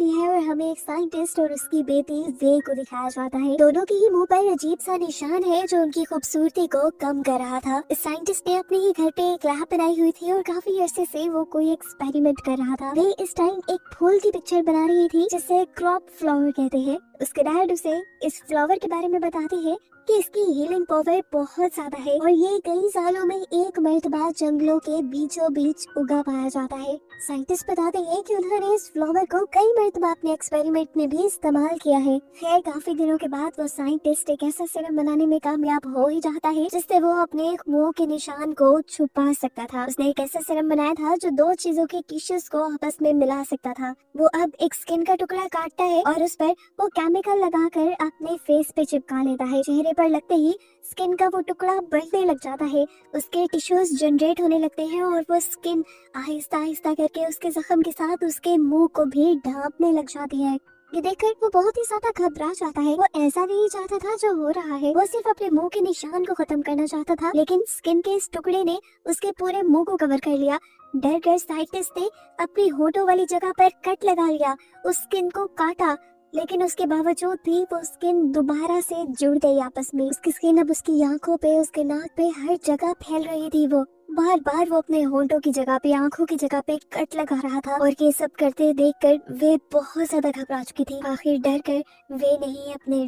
होती है और हमें एक साइंटिस्ट और उसकी बेटी वे को दिखाया जाता है। दोनों के ही मुंह पर अजीब सा निशान है जो उनकी खूबसूरती को कम कर रहा था। इस साइंटिस्ट ने अपने ही घर पे एक लैब बनाई हुई थी और काफी अरसे से वो कोई एक्सपेरिमेंट कर रहा था। वे इस टाइम एक फूल की पिक्चर बना रही थी जिसे क्रॉप फ्लावर कहते हैं। उसके डैड उसे इस फ्लावर के बारे में बताते हैं कि इसकी हीलिंग पावर बहुत ज्यादा है और ये कई सालों में एक मर्तबा जंगलों के बीचों बीच उगा पाया जाता है। साइंटिस्ट बताते हैं कि उन्होंने इस फ्लावर को कई मर्तबा अपने एक्सपेरिमेंट में भी इस्तेमाल किया है। खैर काफी दिनों के बाद वो साइंटिस्ट एक ऐसा सिरम बनाने में कामयाब हो ही जाता है जिससे वो अपने मुंह के निशान को छुपा सकता था। उसने एक ऐसा सिरम बनाया था जो दो चीजों के टिश्यूज को आपस में मिला सकता था। वो अब एक स्किन का टुकड़ा काटता है और उस पर वो केमिकल लगाकर अपने फेस पे चिपका लेता है। चेहरे पर लगते ही स्किन का वो टुकड़ा बढ़ने लग जाता है, उसके टिश्यूज जनरेट होने लगते हैं और वो स्किन आहिस्ता आहिस्ता करके उसके जख्म के साथ उसके मुंह को भी ढांपने लग जाती है। ये देखकर वो बहुत ही ज्यादा घबरा जाता है। वो ऐसा नहीं चाहता था जो हो रहा है, वो सिर्फ अपने मुंह के निशान को खत्म करना चाहता था, लेकिन स्किन के इस टुकड़े ने उसके पूरे मुंह को कवर कर लिया। डर कर साइंटिस्ट ने अपनी होठों वाली जगह पर कट लगा लिया, उस स्किन को काटा, लेकिन उसके बावजूद भी वो स्किन दोबारा से जुड़ गई आपस में। उसकी स्किन अब उसकी आंखों पे, उसके नाक पे, हर जगह फैल रही थी। वो बार बार वो अपने होंठों की जगह पे, आंखों की जगह पे कट लगा रहा था और ये सब करते देखकर वे बहुत ज्यादा घबरा चुकी थी। आखिर डर कर वे नहीं अपने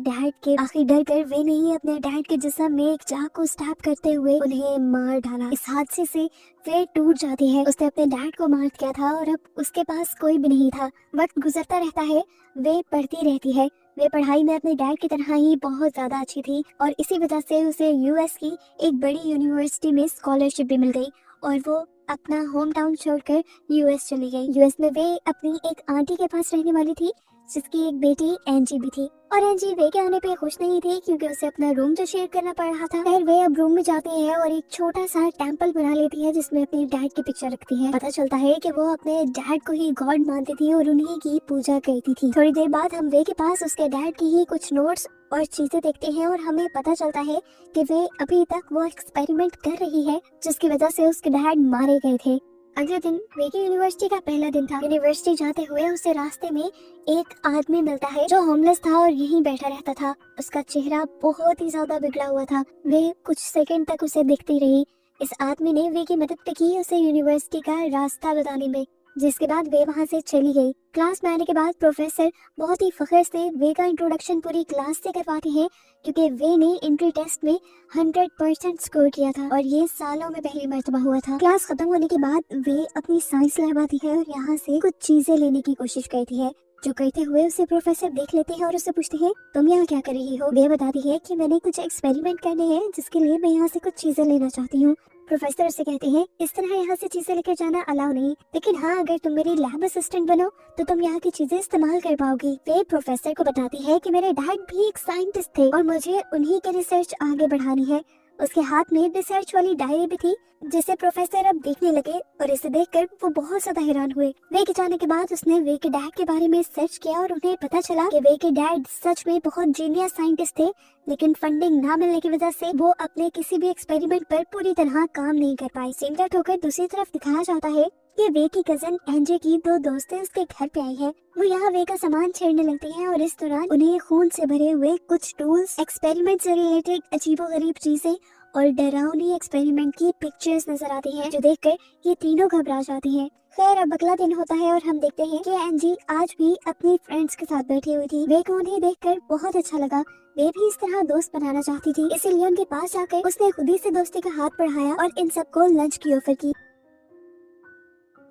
डैड के जिस्म में एक चाकू स्टैब करते हुए उन्हें मार डाला। इस हादसे से वे टूट जाती है। उसने अपने डैड को मार दिया था और अब उसके पास कोई भी नहीं था। वक्त गुजरता रहता है, वे पढ़ती रहती है। वे पढ़ाई में अपने डैड की तरह ही बहुत ज्यादा अच्छी थी और इसी वजह से उसे यूएस की एक बड़ी यूनिवर्सिटी में स्कॉलरशिप भी मिल गई और वो अपना होम टाउन छोड़कर यूएस चली गई। यूएस में वे अपनी एक आंटी के पास रहने वाली थी जिसकी एक बेटी एंजी भी थी और एंजी वे के आने पे खुश नहीं थी क्योंकि उसे अपना रूम जो शेयर करना पड़ रहा था। फिर वे अब रूम में जाती है और एक छोटा सा टेंपल बना लेती है जिसमें अपने डैड की पिक्चर रखती है। पता चलता है कि वो अपने डैड को ही गॉड मानती थी और उन्हीं की पूजा करती थी। थोड़ी देर बाद हम वे के पास उसके डैड की ही कुछ नोट्स और चीजें देखते हैं और हमें पता चलता है कि वे अभी तक वो एक्सपेरिमेंट कर रही है जिसकी वजह से उसके डैड मारे गए थे। अगले दिन वे की यूनिवर्सिटी का पहला दिन था। यूनिवर्सिटी जाते हुए उसे रास्ते में एक आदमी मिलता है जो होमलेस था और यहीं बैठा रहता था। उसका चेहरा बहुत ही ज्यादा बिगड़ा हुआ था। वे कुछ सेकंड तक उसे देखती रही। इस आदमी ने वे की मदद की उसे यूनिवर्सिटी का रास्ता बताने में, जिसके बाद वे वहां से चली गई। क्लास में आने के बाद प्रोफेसर बहुत ही फख्र से वे का इंट्रोडक्शन पूरी क्लास से करवाती है क्योंकि वे ने एंट्री टेस्ट में 100% स्कोर किया था और ये सालों में पहली मर्तबा हुआ था। क्लास खत्म होने के बाद वे अपनी साइंस लैब आती है और यहाँ से कुछ चीजें लेने की कोशिश करती है। जो करते हुए उसे प्रोफेसर देख लेते हैं और उससे पूछते हैं तुम यहाँ क्या कर रही हो। वे बताती है कि मैंने कुछ एक्सपेरिमेंट करने हैं जिसके लिए मैं यहाँ से कुछ चीजें लेना चाहती हूँ। प्रोफेसर से कहते हैं इस तरह यहाँ से चीजें लेकर जाना अलाउ नहीं, लेकिन हाँ अगर तुम मेरी लैब असिस्टेंट बनो तो तुम यहाँ की चीजें इस्तेमाल कर पाओगी। वे प्रोफेसर को बताती है कि मेरे डैड भी एक साइंटिस्ट थे और मुझे उन्हीं की रिसर्च आगे बढ़ानी है। उसके हाथ में रिसर्च वाली डायरी भी थी जिसे प्रोफेसर अब देखने लगे और इसे देखकर वो बहुत ज्यादा हैरान हुए। वे के जाने के बाद उसने वे के डैड के बारे में सर्च किया और उन्हें पता चला कि वे के डैड सच में बहुत जीनियस साइंटिस्ट थे, लेकिन फंडिंग ना मिलने की वजह से वो अपने किसी भी एक्सपेरिमेंट पर पूरी तरह काम नहीं कर पाए। सीन कट होकर दूसरी तरफ दिखाया जाता है कि वे की कजन एंजे की दो दोस्तें उसके घर पे आई हैं। वो यहाँ वे का सामान छेड़ने लगती हैं और इस दौरान उन्हें खून से भरे हुए कुछ टूल्स, एक्सपेरिमेंट से रिलेटेड अजीबोगरीब चीजें और डरावनी एक्सपेरिमेंट की पिक्चर्स नजर आती हैं जो देखकर ये तीनों घबरा जाती हैं। खैर अब अगला दिन होता है और हम देखते हैं कि एंजी आज भी अपनी फ्रेंड्स के साथ बैठी हुई थी। वे को उन्हें देखकर बहुत अच्छा लगा। वे भी इस तरह दोस्त बनाना चाहती थी, इसीलिए उनके पास जाकर उसने खुद ही से दोस्ती का हाथ बढ़ाया और इन सबको लंच की ऑफर की।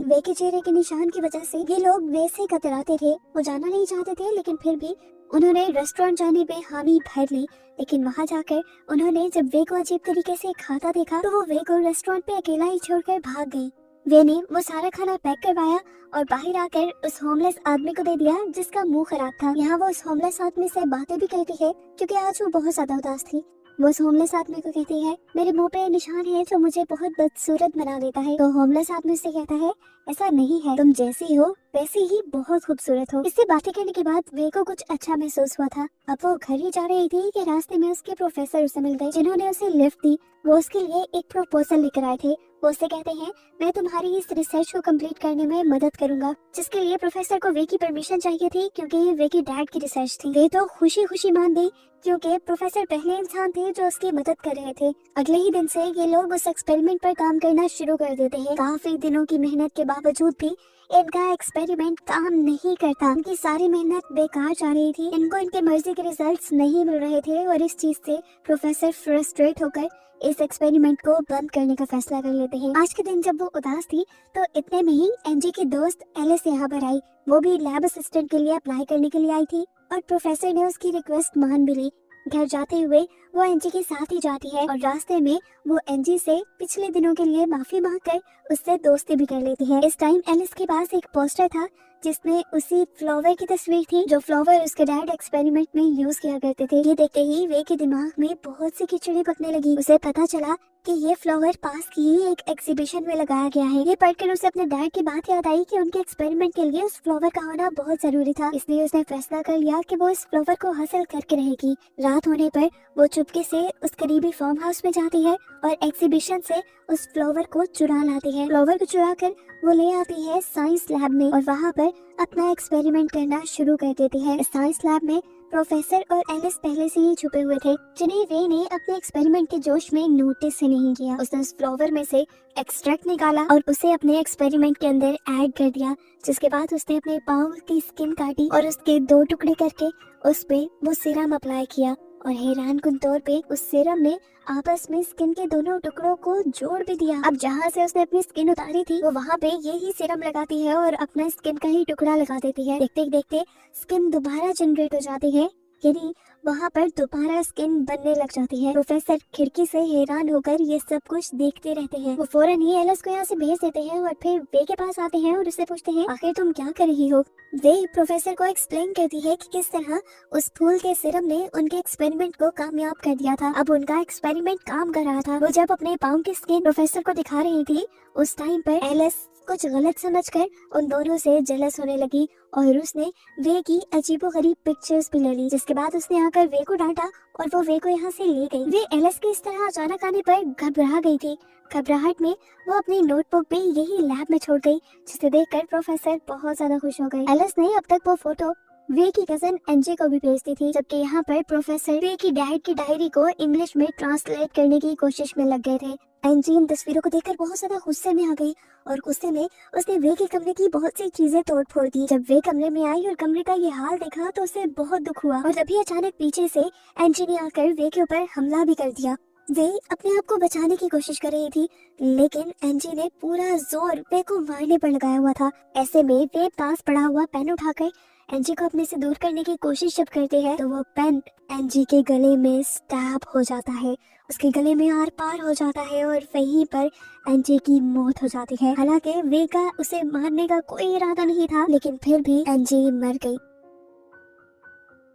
वे के चेहरे के निशान की वजह से ये लोग वैसे कतराते थे। वो जाना नहीं चाहते थे लेकिन फिर भी उन्होंने रेस्टोरेंट जाने पे हामी भर ली। लेकिन वहां जाकर उन्होंने जब वे को अजीब तरीके से खाता देखा तो वो वे को रेस्टोरेंट पे अकेला ही छोड़कर भाग गई। वे ने वो सारा खाना पैक करवाया और बाहर आकर उस होमलेस आदमी को दे दिया जिसका मुंह खराब था। यहाँ वो उस होमलेस आदमी से बातें भी करती है क्योंकि आज वो बहुत ज्यादा उदास थी। वो उस होमलेस आदमी को कहती है मेरे मुंह पे निशान है जो मुझे बहुत बदसूरत बना देता है। तो होमलेस आदमी से कहता है ऐसा नहीं है, तुम जैसी हो वैसे ही बहुत खूबसूरत हो। इससे बातें करने के बाद वे को कुछ अच्छा महसूस हुआ था। अब वो घर ही जा रही थी कि रास्ते में उसके प्रोफेसर उसे मिल गए जिन्होंने उसे लिफ्ट दी। वो उसके लिए एक प्रपोजल लेकर आए थे। वो उससे कहते हैं मैं तुम्हारी इस रिसर्च को कंप्लीट करने में मदद करूंगा, जिसके लिए प्रोफेसर को वे की परमिशन चाहिए थी क्योंकि ये वे की डैड की रिसर्च थी। वे तो खुशी खुशी मान गई क्योंकि प्रोफेसर पहले इंसान थे जो उसकी मदद कर रहे थे। अगले ही दिन से ये लोग उस एक्सपेरिमेंट पर काम करना शुरू कर देते हैं। काफी दिनों की मेहनत के बावजूद भी इनका एक्सपेरिमेंट काम नहीं करता। इनकी सारी मेहनत बेकार जा रही थी। इनको इनके मर्जी के रिजल्ट्स नहीं मिल रहे थे और इस चीज से प्रोफेसर फ्रस्ट्रेट होकर इस एक्सपेरिमेंट को बंद करने का फैसला कर लेते हैं। आज के दिन जब वो उदास थी तो इतने में ही एनजी की दोस्त एलिस यहाँ पर आई। वो भी लैब असिस्टेंट के लिए अप्लाई करने के लिए आई थी और प्रोफेसर ने उसकी रिक्वेस्ट मान भी ली। घर जाते हुए वो एनजी के साथ ही जाती है और रास्ते में वो एनजी से पिछले दिनों के लिए माफी मांगकर उससे दोस्ती भी कर लेती है। इस टाइम एलिस के पास एक पोस्टर था जिसमें उसी फ्लावर की तस्वीर थी जो फ्लावर उसके डैड एक्सपेरिमेंट में यूज किया करते थे। ये देखते ही वे के दिमाग में बहुत सी खिचड़ी पकने लगी। उसे पता चला कि ये फ्लावर पास की ही एक एग्जीबिशन में लगाया गया है। ये पढ़कर उसे अपने डैड की बात याद आई कि उनके एक्सपेरिमेंट के लिए उस फ्लावर का होना बहुत जरूरी था। इसलिए उसने फैसला कर लिया कि वो इस फ्लावर को हासिल करके रहेगी। रात होने पर वो चुपके से उस करीबी फार्म हाउस में जाती है और एग्जीबिशन से उस फ्लावर को चुरा लाती है। फ्लावर को चुरा कर वो ले आती है साइंस लैब में और वहाँ पर अपना एक्सपेरिमेंट करना शुरू कर देती है। साइंस लैब में प्रोफेसर और एलिस पहले से ही छुपे हुए थे, जिन्हें वे ने अपने एक्सपेरिमेंट के जोश में नोटिस ही नहीं किया। उसने उस फ्लावर में से एक्सट्रैक्ट निकाला और उसे अपने एक्सपेरिमेंट के अंदर ऐड कर दिया, जिसके बाद उसने अपने पाँव की स्किन काटी और उसके 2 टुकड़े करके उस पे वो सीरम अप्लाई किया और हैरानकुन तौर पे उस सीरम ने आपस में स्किन के दोनों टुकड़ों को जोड़ भी दिया। अब जहाँ से उसने अपनी स्किन उतारी थी वो वहाँ पे यही सीरम लगाती है और अपना स्किन का ही टुकड़ा लगा देती है। देखते देखते स्किन दोबारा जनरेट हो जाती है, यानी वहाँ पर दोबारा स्किन बनने लग जाती है। प्रोफेसर खिड़की से हैरान होकर ये सब कुछ देखते रहते हैं। वो फौरन ही एलिस को यहाँ से भेज देते हैं और फिर वे के पास आते हैं और उससे पूछते हैं आखिर तुम क्या कर रही हो। वे प्रोफेसर को एक्सप्लेन करती है कि किस तरह उस फूल के सिरम ने उनके एक्सपेरिमेंट को कामयाब कर दिया था। अब उनका एक्सपेरिमेंट काम कर रहा था। वो जब अपने पाँव की स्किन प्रोफेसर को दिखा रही थी उस टाइम पर एलिस कुछ गलत समझकर उन दोनों से जेलस होने लगी और उसने वे की अजीबोगरीब पिक्चर्स भी ले ली, जिसके बाद उसने आकर वे को डांटा और वो वे को यहाँ से ले गई। वे एलिस के इस तरह अचानक आने पर घबरा गई थी। घबराहट में वो अपनी नोटबुक भी यही लैब में छोड़ गई, जिसे देखकर प्रोफेसर बहुत ज्यादा खुश हो गए। एलिस ने अब तक वो फोटो वे की कजन एनजे को भी भेजती थी, जबकि यहाँ पर प्रोफेसर वे की डैड की डायरी को इंग्लिश में ट्रांसलेट करने की कोशिश में लग गए थे। एनजी इन तस्वीरों को देखकर बहुत ज्यादा गुस्से में आ गई और गुस्से में उसने वे के कमरे की बहुत सी चीजें तोड़ फोड़ दी। जब वे कमरे में आई और कमरे का ये हाल देखा तो उसे बहुत दुख हुआ और तभी अचानक पीछे से एनजी ने आकर वे के ऊपर हमला भी कर दिया। वे अपने आप को बचाने की कोशिश कर रही थी, लेकिन एनजी ने पूरा जोर वे को मारने पर लगाया हुआ था। ऐसे में वे पास पड़ा हुआ पेन उठाकर एनजी को अपने से दूर करने की कोशिश जब करते हैं तो वो पेन एनजी के गले में स्टैब हो जाता है, उसके गले में आर पार हो जाता है और वहीं पर एनजी की मौत हो जाती है। हालांकि वे का उसे मारने का कोई इरादा नहीं था, लेकिन फिर भी एनजी मर गई।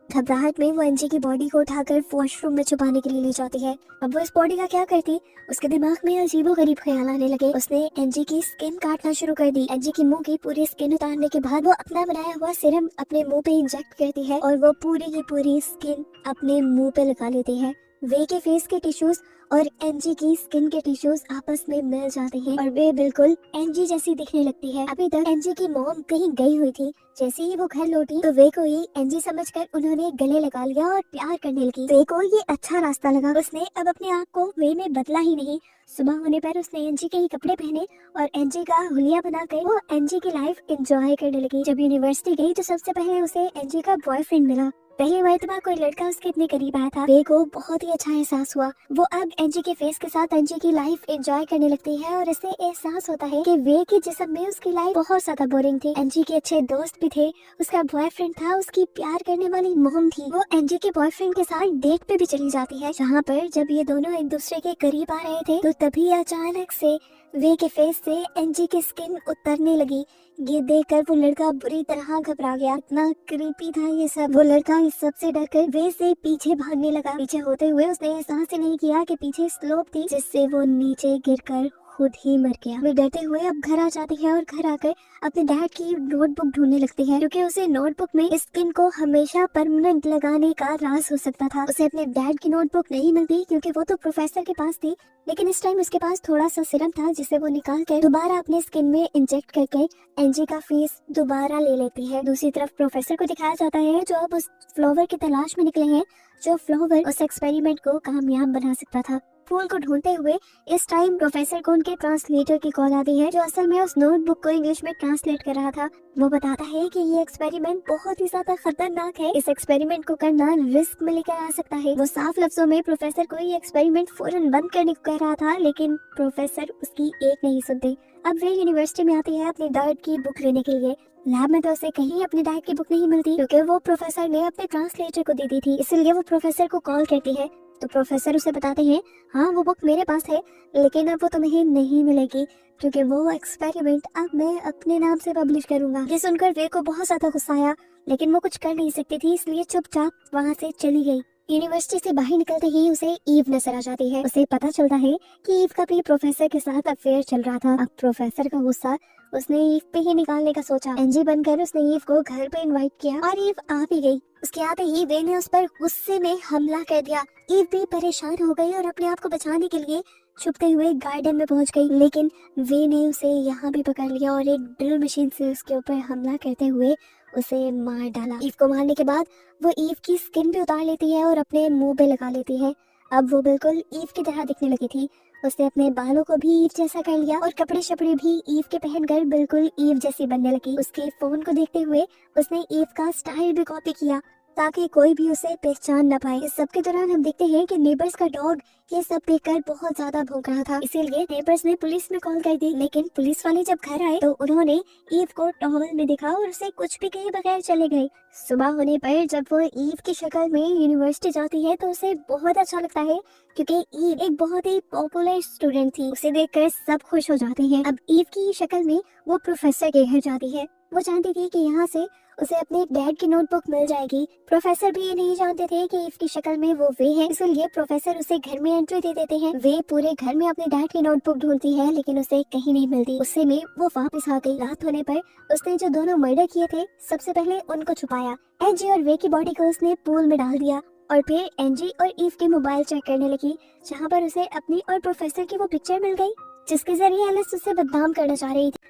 घबराहट में वो एनजी की बॉडी को उठाकर वॉशरूम में छुपाने के लिए ले जाती है। अब वो इस बॉडी का क्या करती, उसके दिमाग में अजीबोगरीब ख्याल आने लगे। उसने एनजी की स्किन काटना शुरू कर दी। एनजी की मुंह की पूरी स्किन उतारने के बाद वो अपना बनाया हुआ सीरम अपने मुंह पे इंजेक्ट करती है और वो पूरी की पूरी स्किन अपने मुंह पे लगा लेती है। वे के फेस के टिश्यूज और एनजी की स्किन के टिश्यूज आपस में मिल जाते हैं और वे बिल्कुल एनजी जैसी दिखने लगती है। अभी तक एनजी की मॉम कहीं गई हुई थी, जैसे ही वो घर लौटी तो वे को ही एनजी समझकर उन्होंने गले लगा लिया और प्यार करने लगी। वे को ये अच्छा रास्ता लगा। उसने अब अपने आप को वे में बदला ही नहीं। सुबह होने पर उसने एनजी के ही कपड़े पहने और एनजी का हुलिया बनाकर वो एनजी की लाइफ एंजॉय करने लगी। जब यूनिवर्सिटी गई तो सबसे पहले उसे एनजी का बॉयफ्रेंड मिला। पहली मर्तबा कोई लड़का उसके इतने करीब आया था। वे को बहुत ही अच्छा एहसास हुआ। वो अब एनजी के फेस के साथ एनजी की लाइफ एंजॉय करने लगती है और इसे एहसास होता है कि वे के जिस्म में उसकी लाइफ बहुत ज्यादा बोरिंग थी। एनजी के अच्छे दोस्त भी थे, उसका बॉयफ्रेंड था, उसकी प्यार करने वाली मॉम थी। वो एनजी के बॉयफ्रेंड के साथ डेट पे भी चली जाती है, जहाँ पर जब ये दोनों एक दूसरे के करीब आ रहे थे तो तभी अचानक से वे के फेस से एनजी की स्किन उतरने लगी। ये देखकर वो लड़का बुरी तरह घबरा गया। इतना क्रीपी था ये सब। वो लड़का इस सब से डरकर वे से पीछे भागने लगा। पीछे होते हुए उसने एहसास ही नहीं किया कि पीछे स्लोप थी जिससे वो नीचे गिरकर खुद ही मर गया। वे डरते हुए अब घर आ जाती है और घर आकर अपने डैड की नोटबुक ढूंढने लगती है, क्योंकि उसे नोटबुक में स्किन को हमेशा परमानेंट लगाने का राज हो सकता था। उसे अपने डैड की नोटबुक नहीं मिलती क्योंकि वो तो प्रोफेसर के पास थी, लेकिन इस टाइम उसके पास थोड़ा सा सिरम था जिसे वो निकाल कर दोबारा अपने स्किन में इंजेक्ट करके एनजी का फेस दोबारा ले लेती है। दूसरी तरफ प्रोफेसर को दिखाया जाता है जो अब उस फ्लावर की तलाश में निकले हैं, जो फ्लावर उस एक्सपेरिमेंट को कामयाब बना सकता था। फूल को ढूंढते हुए इस टाइम प्रोफेसर को उनके ट्रांसलेटर की कॉल आती है, जो असल में उस नोटबुक को इंग्लिश में ट्रांसलेट कर रहा था। वो बताता है कि ये एक्सपेरिमेंट बहुत ही ज्यादा खतरनाक है, इस एक्सपेरिमेंट को करना रिस्क में लेकर आ सकता है। वो साफ लफ्जों में प्रोफेसर को ये एक्सपेरिमेंट फौरन बंद करने को कह रहा था, लेकिन प्रोफेसर उसकी एक नहीं सुनते। अब वे यूनिवर्सिटी में आती है अपने डैड की बुक लेने के लिए। लैब में तो उसे कहीं अपने डैड की बुक नहीं मिलती, क्योंकि वो प्रोफेसर ने अपने ट्रांसलेटर को दे दी थी। इसलिए वो प्रोफेसर को कॉल करती है, तो प्रोफेसर उसे बताते हैं हाँ वो बुक मेरे पास है, लेकिन अब वो तुम्हें नहीं मिलेगी क्योंकि वो एक्सपेरिमेंट अब मैं अपने नाम से पब्लिश करूंगा। ये सुनकर वे को बहुत ज्यादा गुस्सा आया, लेकिन वो कुछ कर नहीं सकती थी, इसलिए चुपचाप वहाँ से चली गई। यूनिवर्सिटी से बाहर निकलते ही उसे ईव नजर आ जाती है। उसे पता चलता है कि ईव का भी प्रोफेसर के साथ अफेयर चल रहा था। अब प्रोफेसर का गुस्सा उसने ईव पे ही निकालने का सोचा। एनजी बनकर उसने ईव को घर पे इनवाइट किया और ईव आ भी गई। उसके आते ही वे ने उस पर गुस्से में हमला कर दिया। ईव भी परेशान हो गई और अपने आप को बचाने के लिए छुपते हुए गार्डन में पहुंच गई, लेकिन वे ने उसे यहाँ भी पकड़ लिया और एक ड्रिल मशीन से उसके ऊपर हमला करते हुए उसे मार डाला। ईव को मारने के बाद वो ईव की स्किन भी उतार लेती है और अपने मुंह पे लगा लेती है। अब वो बिल्कुल ईव की तरह दिखने लगी थी। उसने अपने बालों को भी ईव जैसा कर लिया और कपड़े शपड़े भी ईव के पहनकर बिल्कुल ईव जैसी बनने लगी। उसके फोन को देखते हुए उसने ईव का स्टाइल भी कॉपी किया ताकि कोई भी उसे पहचान न पाए। इस सब के दौरान हम देखते हैं कि नेबर्स का डॉग ये सब देखकर बहुत ज्यादा भौंक रहा था, इसीलिए नेबर्स ने पुलिस में कॉल कर दी। लेकिन पुलिस वाले जब घर आए तो उन्होंने ईव को टॉवल में देखा और उसे कुछ भी कहे बगैर चले गए। सुबह होने पर जब वो ईव की शक्ल में यूनिवर्सिटी जाती है तो उसे बहुत अच्छा लगता है, क्योंकि ईव एक बहुत ही पॉपुलर स्टूडेंट थी। उसे देखकर सब खुश हो जाते हैं। अब ईव की शक्ल में वो प्रोफेसर के घर जाती है। वो जानती थी कि यहाँ से उसे अपने डैड की नोटबुक मिल जाएगी। प्रोफेसर भी ये नहीं जानते थे कि ईव की शक्ल में वो वे है, इसलिए प्रोफेसर उसे घर में एंट्री दे देते हैं। वे पूरे घर में अपने डैड की नोटबुक ढूंढती है, लेकिन उसे कहीं नहीं मिलती। उससे में वो वापस आ गई। रात होने पर उसने जो दोनों मर्डर किए थे सबसे पहले उनको छुपाया। एनजी और वे की बॉडी को उसने पूल में डाल दिया और फिर एनजी और ईव के मोबाइल चेक करने लगी, जहाँ पर उसे अपनी और प्रोफेसर की वो पिक्चर मिल गई जिसके जरिए एलिस उसे बदनाम करना चाह रही थी।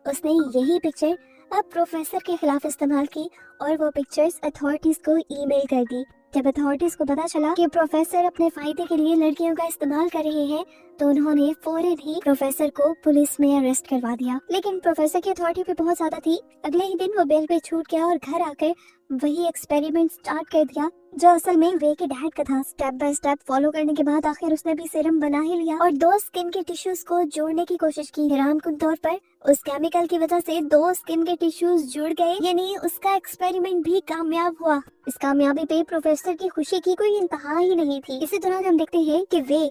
उसने यही पिक्चर अब प्रोफेसर के खिलाफ इस्तेमाल की और वो पिक्चर्स अथॉरिटीज को ईमेल कर दी। जब अथॉरिटीज को पता चला कि प्रोफेसर अपने फायदे के लिए लड़कियों का इस्तेमाल कर रहे हैं, तो उन्होंने फौरन ही प्रोफेसर को पुलिस में अरेस्ट करवा दिया। लेकिन प्रोफेसर की अथॉरिटी पे बहुत ज्यादा थी। अगले ही दिन वो बेल पे छूट गया और घर आकर वही एक्सपेरिमेंट स्टार्ट कर दिया जो असल में वे के डैड का था। स्टेप बाय स्टेप फॉलो करने के बाद आखिर उसने भी सीरम बना ही लिया और 2 स्किन के टिश्यूज को जोड़ने की कोशिश की। हैरानकुन तौर पर उस केमिकल की वजह से 2 स्किन के टिश्यूज जुड़ गए, यानी उसका एक्सपेरिमेंट भी कामयाब हुआ। इस कामयाबी पे प्रोफेसर की खुशी की कोई इंतहा ही नहीं थी। इसी दौरान हम देखते हैं कि वे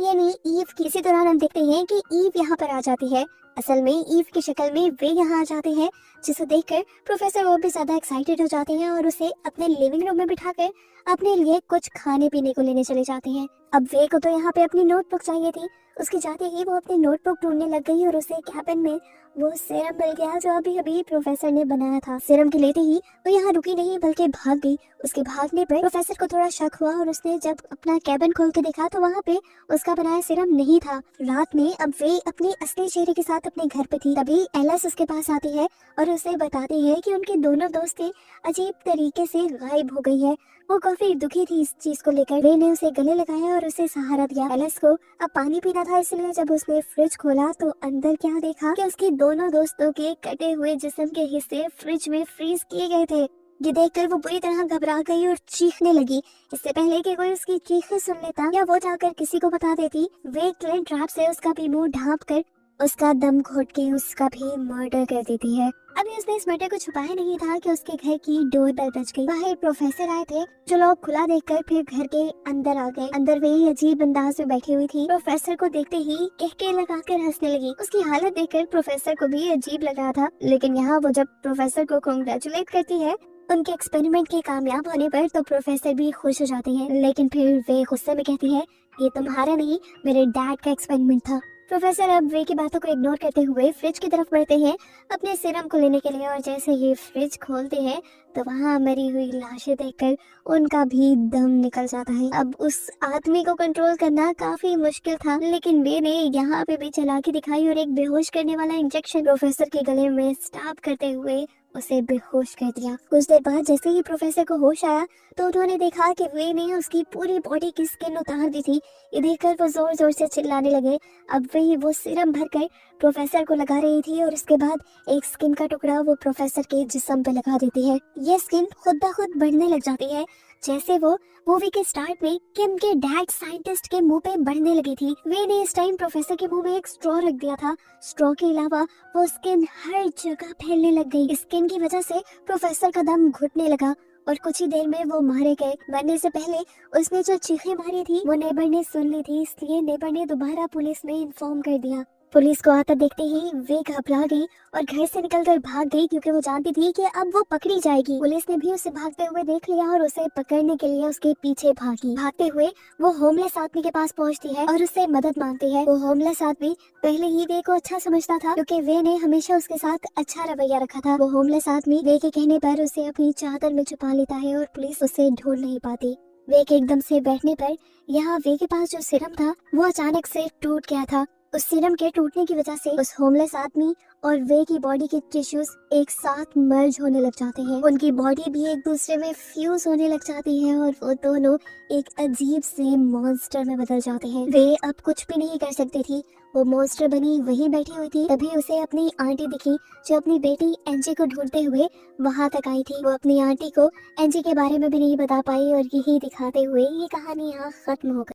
यानी ईव की इसी दौरान हम देखते हैं कि ईव यहाँ पर आ जाती है। असल में ईव की शक्ल में वे यहाँ आ जाते हैं, जिसे देखकर प्रोफेसर और भी ज्यादा एक्साइटेड हो जाते हैं और उसे अपने लिविंग रूम में बिठाकर अपने लिए कुछ खाने पीने को लेने चले जाते हैं। अब वे को तो यहाँ पे अपनी नोटबुक चाहिए थी। उसके जाते ही वो अपनी नोटबुक ढूंढने लग गई और उसे कैबिन में वो सीरम मिल गया जो अभी अभी प्रोफेसर ने बनाया था। सीरम के लेते ही वो यहाँ रुकी नहीं बल्कि भाग गई। उसके भागने पर प्रोफेसर को थोड़ा शक हुआ और उसने जब अपना कैबिन खोल के देखा तो वहाँ पे उसका बनाया सीरम नहीं था। रात में अब वे अपने असली चेहरे के साथ अपने घर पे थी। तभी एलिस उसके पास आती है और उसे बताती है कि उनके दोनों दोस्तें अजीब तरीके से गायब हो गई है। वो काफी दुखी थी इस चीज को लेकर। वे ने उसे गले लगाया और उसे सहारा दिया। एलिस को अब पानी पीना था, इसलिए जब उसने फ्रिज खोला तो अंदर क्या देखा कि उसके दोनों दोस्तों के कटे हुए जिस्म के हिस्से फ्रिज में फ्रीज किए गए थे। ये देखकर वो बुरी तरह घबरा गई और चीखने लगी। इससे पहले कि कोई उसकी चीखें सुन लेता या वो जाकर किसी को बता देती, वे क्लिन ट्रैप से उसका भी मुंह ढांप कर उसका दम घोट के उसका भी मर्डर कर देती है। अभी उसने इस मर्डर को छुपाया नहीं था कि उसके घर की डोर बेल बज गई। बाहर प्रोफेसर आए थे जो लोग खुला देखकर फिर घर के अंदर आ गए। अंदर वे अजीब अंदाज में बैठी हुई थी। प्रोफेसर को देखते ही कहके लगाकर हंसने लगी। उसकी हालत देखकर प्रोफेसर को भी अजीब लग रहा था, लेकिन यहाँ वो जब प्रोफेसर को कांग्रेचुलेट करती है उनके एक्सपेरिमेंट के कामयाब होने पर, तो प्रोफेसर भी खुश हो जाते हैं। लेकिन फिर वे गुस्से में कहती है ये तुम्हारा नहीं, मेरे डैड का एक्सपेरिमेंट था। प्रोफेसर अब वे की बातों को इग्नोर करते हुए फ्रिज की तरफ बढ़ते हैं अपने सीरम को लेने के लिए, और जैसे ही फ्रिज खोलते हैं तो वहाँ मरी हुई लाशें देखकर उनका भी दम निकल जाता है। अब उस आदमी को कंट्रोल करना काफी मुश्किल था, लेकिन वे ने यहाँ पे भी चालाकी दिखाई और एक बेहोश करने वाला इंजेक्शन प्रोफेसर के गले में स्टैब करते हुए उसे बेहोश कर दिया। कुछ देर बाद जैसे ही प्रोफेसर को होश आया तो उन्होंने देखा कि वे ने उसकी पूरी बॉडी की स्किन उतार दी थी। ये देखकर वो जोर जोर से चिल्लाने लगे। अब वही वो सीरम भरकर प्रोफेसर को लगा रही थी और उसके बाद एक स्किन का टुकड़ा वो प्रोफेसर के जिस्म पे लगा देती है। ये स्किन खुद ब खुद बढ़ने लग जाती है, जैसे वो मूवी के स्टार्ट में किम के डैड साइंटिस्ट के मुंह पे बढ़ने लगी थी। वे ने इस टाइम प्रोफेसर के मुंह में एक स्ट्रॉ रख दिया था। स्ट्रॉ के अलावा वो स्किन हर जगह फैलने लग गई। स्किन की वजह से प्रोफेसर का दम घुटने लगा और कुछ ही देर में वो मारे गए। मरने से पहले उसने जो चीखें मारी थी वो नेबर ने सुन ली थी, इसलिए नेबर ने दोबारा पुलिस में इन्फॉर्म कर दिया। पुलिस को आता देखते ही वे घबरा गई और घर से निकलकर भाग गई, क्योंकि वो जानती थी कि अब वो पकड़ी जाएगी। पुलिस ने भी उसे भागते हुए देख लिया और उसे पकड़ने के लिए उसके पीछे भागी। भागते हुए वो होमलेस आदमी के पास पहुंचती है और उससे मदद मांगती है। वो होमलेस आदमी पहले ही वे को अच्छा समझता था, क्योंकि वे ने हमेशा उसके साथ अच्छा रवैया रखा था। वो होमलेस आदमी वे के कहने पर उसे अपनी चादर में छुपा लेता है और पुलिस उसे ढूंढ नहीं पाती। वे के एकदम से बैठने पर यहाँ वे के पास जो सिरम था वो अचानक से टूट गया था। उस सीरम के टूटने की वजह से उस होमलेस आदमी और वे की बॉडी के टिश्यूज एक साथ मर्ज होने लग जाते हैं। उनकी बॉडी भी एक दूसरे में फ्यूज होने लग जाती है और वो दोनों एक अजीब से मॉन्स्टर में बदल जाते हैं। वे अब कुछ भी नहीं कर सकती थी। वो मॉन्स्टर बनी वहीं बैठी हुई थी। तभी उसे अपनी आंटी दिखी जो अपनी बेटी एंजी को ढूंढते हुए वहां तक आई थी। वो अपनी आंटी को एंजी के बारे में भी नहीं बता पाई और यही दिखाते हुए ये कहानी यहाँ खत्म हो गई।